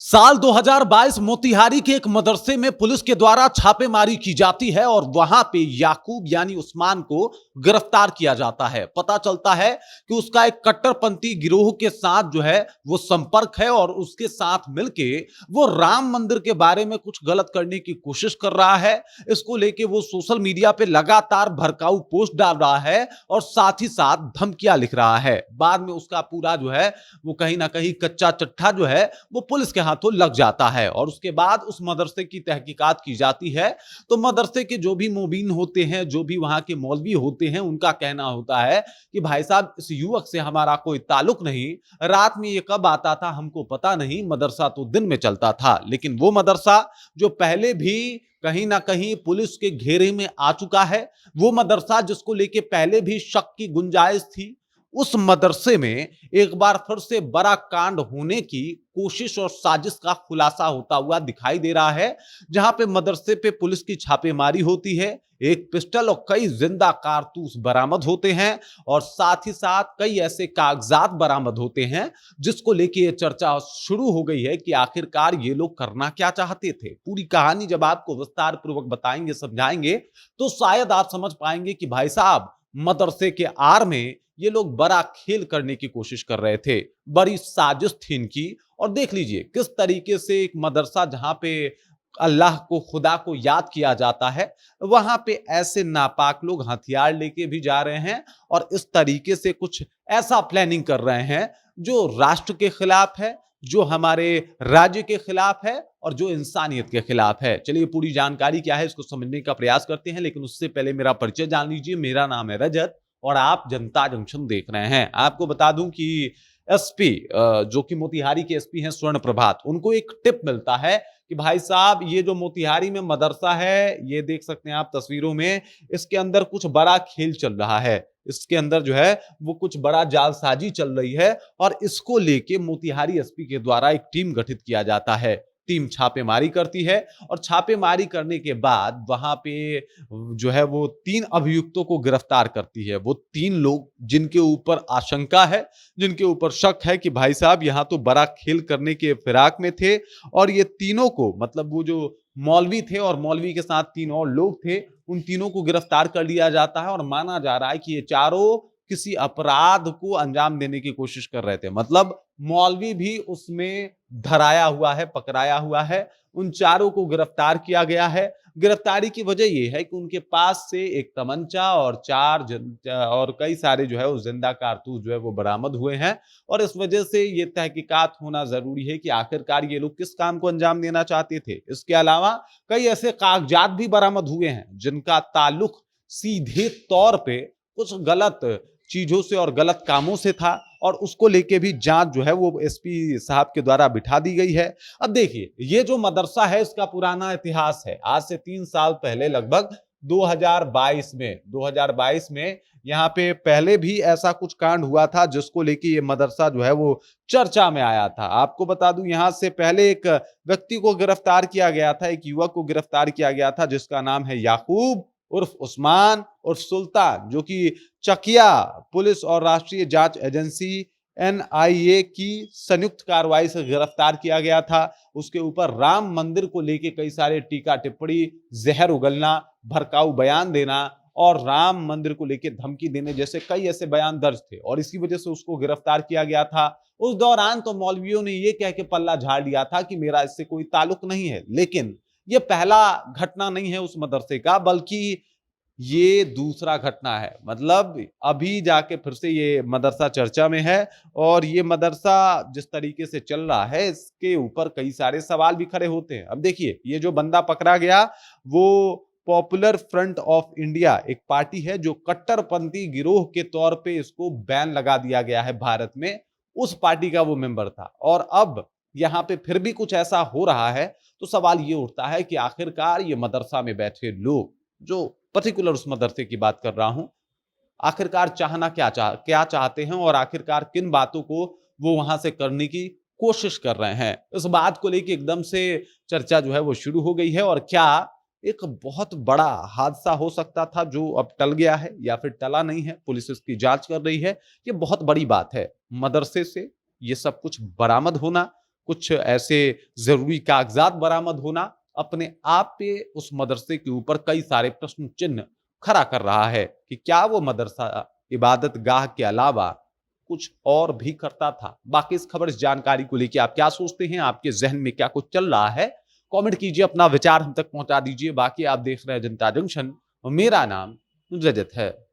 साल 2022 मोतिहारी के एक मदरसे में पुलिस के द्वारा छापेमारी की जाती है और वहां पे याकूब यानी उस्मान को गिरफ्तार किया जाता है। पता चलता है कि उसका एक कट्टरपंथी गिरोह के साथ जो है वो संपर्क है और उसके साथ मिलके वो राम मंदिर के बारे में कुछ गलत करने की कोशिश कर रहा है। इसको लेके वो सोशल मीडिया पे लगातार भड़काऊ पोस्ट डाल रहा है और साथ ही साथ धमकियां लिख रहा है। बाद में उसका पूरा जो है वो कहीं ना कहीं कच्चा चिट्ठा जो है वो पुलिस के हाथों लग जाता है और उसके बाद उस मदरसे की तहकीकात की जाती है। तो मदरसे के जो भी मोबीन होते हैं, जो भी वहां के मौलवी होते हैं, उनका कहना होता है कि भाई साहब इस युवक से हमारा कोई ताल्लुक नहीं, रात में ये कब आता था हमको पता नहीं, मदरसा तो दिन में चलता था। लेकिन वो मदरसा जो पहले भी कहीं ना कहीं पुलिस के घेरे में आ चुका है, वो मदरसा जिसको लेके पहले भी शक की गुंजाइश थी, उस मदरसे में एक बार फिर से बड़ा कांड होने की कोशिश और साजिश का खुलासा होता हुआ दिखाई दे रहा है। जहां पे मदरसे पे पुलिस की छापेमारी होती है, एक पिस्टल और कई जिंदा कारतूस बरामद होते हैं और साथ ही साथ कई ऐसे कागजात बरामद होते हैं जिसको लेके ये चर्चा शुरू हो गई है कि आखिरकार ये लोग करना क्या चाहते थे। पूरी कहानी जब आपको विस्तार पूर्वक बताएंगे, समझाएंगे, तो शायद आप समझ पाएंगे कि भाई साहब मदरसे के आड़ में ये लोग बड़ा खेल करने की कोशिश कर रहे थे, बड़ी साजिश थी इनकी। और देख लीजिए किस तरीके से एक मदरसा जहां पे अल्लाह को, खुदा को याद किया जाता है, वहां पे ऐसे नापाक लोग हथियार लेके भी जा रहे हैं और इस तरीके से कुछ ऐसा प्लानिंग कर रहे हैं जो राष्ट्र के खिलाफ है, जो हमारे राज्य के खिलाफ है और जो इंसानियत के खिलाफ है। चलिए पूरी जानकारी क्या है इसको समझने का प्रयास करते हैं, लेकिन उससे पहले मेरा परिचय जान लीजिए। मेरा नाम है रजत और आप जनता जंक्शन देख रहे हैं। आपको बता दूं कि एसपी जो कि मोतिहारी के एसपी हैं स्वर्ण प्रभात, उनको एक टिप मिलता है कि भाई साहब ये जो मोतिहारी में मदरसा है, ये देख सकते हैं आप तस्वीरों में, इसके अंदर कुछ बड़ा खेल चल रहा है, इसके अंदर जो है वो कुछ बड़ा जालसाजी चल रही है और इसको लेके मोतिहारी एसपी के द्वारा एक टीम गठित किया जाता है। टीम छापेमारी करती है और छापेमारी करने के बाद वहां पे जो है वो 3 अभियुक्तों को गिरफ्तार करती है। वो 3 लोग जिनके ऊपर आशंका है, जिनके ऊपर शक है कि भाई साहब यहां तो बड़ा खेल करने के फिराक में थे और ये तीनों को, मतलब वो जो मौलवी थे और मौलवी के साथ 3 और लोग थे, उन तीनों को गिरफ्तार कर लिया जाता है और माना जा रहा है कि ये चारों किसी अपराध को अंजाम देने की कोशिश कर रहे थे। मतलब मौलवी भी उसमें धराया हुआ है, पकड़ाया हुआ है। उन चारों को गिरफ्तार किया गया है। गिरफ्तारी की वजह यह है कि उनके पास से एक तमंचा और और कई सारे जो है वो जिंदा कारतूस जो है वो बरामद हुए हैं और इस वजह से ये तहकीकात होना जरूरी है कि आखिरकार ये लोग किस काम को अंजाम देना चाहते थे। इसके अलावा कई ऐसे कागजात भी बरामद हुए हैं जिनका ताल्लुक सीधे तौर पे कुछ गलत चीजों से और गलत कामों से था और उसको लेके भी जांच जो है वो एसपी साहब के द्वारा बिठा दी गई है। अब देखिए ये जो मदरसा है इसका पुराना इतिहास है। आज से 3 साल पहले लगभग 2022 में यहाँ पे पहले भी ऐसा कुछ कांड हुआ था जिसको लेके ये मदरसा जो है वो चर्चा में आया था। आपको बता दूं यहाँ से पहले एक व्यक्ति को गिरफ्तार किया गया था, एक युवक को गिरफ्तार किया गया था जिसका नाम है याकूब उर्फ उस्मान उर्फ सुल्तान, जो कि चकिया पुलिस और राष्ट्रीय जांच एजेंसी एनआईए की संयुक्त कार्रवाई से गिरफ्तार किया गया था। उसके ऊपर राम मंदिर को लेके कई सारे टीका टिप्पणी, जहर उगलना, भड़काऊ बयान देना और राम मंदिर को लेके धमकी देने जैसे कई ऐसे बयान दर्ज थे और इसी वजह से उसको गिरफ्तार किया गया था। उस दौरान तो मौलवियों ने यह कह के पल्ला झाड़ लिया था कि मेरा इससे कोई ताल्लुक नहीं है, लेकिन ये पहला घटना नहीं है उस मदरसे का, बल्कि ये दूसरा घटना है। मतलब अभी जाके फिर से ये मदरसा चर्चा में है और ये मदरसा जिस तरीके से चल रहा है इसके ऊपर कई सारे सवाल भी खड़े होते हैं। अब देखिए ये जो बंदा पकड़ा गया वो पॉपुलर फ्रंट ऑफ इंडिया एक पार्टी है जो कट्टरपंथी गिरोह के तौर पे इसको बैन लगा दिया गया है भारत में, उस पार्टी का वो मेंबर था। और अब यहाँ पे फिर भी कुछ ऐसा हो रहा है तो सवाल ये उठता है कि आखिरकार ये मदरसा में बैठे लोग, जो पर्टिकुलर उस मदरसे की बात कर रहा हूं, आखिरकार क्या चाहते हैं और आखिरकार किन बातों को वो वहां से करने की कोशिश कर रहे हैं। इस बात को लेकर एकदम से चर्चा जो है वो शुरू हो गई है और क्या एक बहुत बड़ा हादसा हो सकता था जो अब टल गया है या फिर टला नहीं है, पुलिस इसकी जांच कर रही है। ये बहुत बड़ी बात है, मदरसे से ये सब कुछ बरामद होना, कुछ ऐसे जरूरी कागजात बरामद होना अपने आप पे उस मदरसे के ऊपर कई सारे प्रश्न चिन्ह खड़ा कर रहा है कि क्या वो मदरसा इबादत गाह के अलावा कुछ और भी करता था। बाकी इस खबर, इस जानकारी को लेकर आप क्या सोचते हैं, आपके जहन में क्या कुछ चल रहा है, कमेंट कीजिए, अपना विचार हम तक पहुंचा दीजिए। बाकी आप देख रहे हैं जनता जंक्शन, मेरा नाम रजत है।